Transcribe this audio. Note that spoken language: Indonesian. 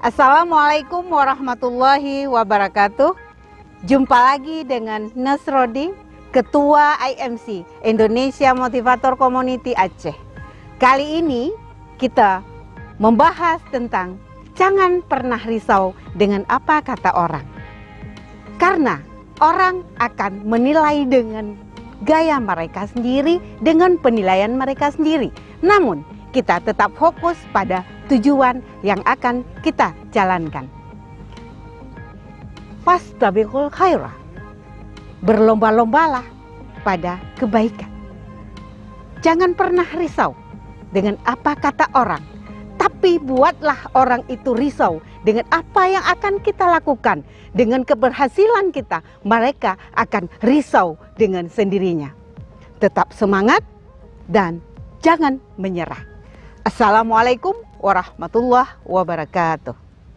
Assalamualaikum warahmatullahi wabarakatuh. Jumpa lagi dengan Nasrodi, Ketua IMC, Indonesia Motivator Community Aceh. Kali ini kita membahas tentang jangan pernah risau dengan apa kata orang. Karena orang akan menilai dengan gaya mereka sendiri, dengan penilaian mereka sendiri. Namun, kita tetap fokus pada tujuan yang akan kita jalankan. Fastabiqul khairah. Berlomba-lombalah pada kebaikan. Jangan pernah risau dengan apa kata orang, tapi buatlah orang itu risau dengan apa yang akan kita lakukan. Dengan keberhasilan kita, mereka akan risau dengan sendirinya. Tetap semangat dan jangan menyerah. Assalamualaikum warahmatullahi wabarakatuh.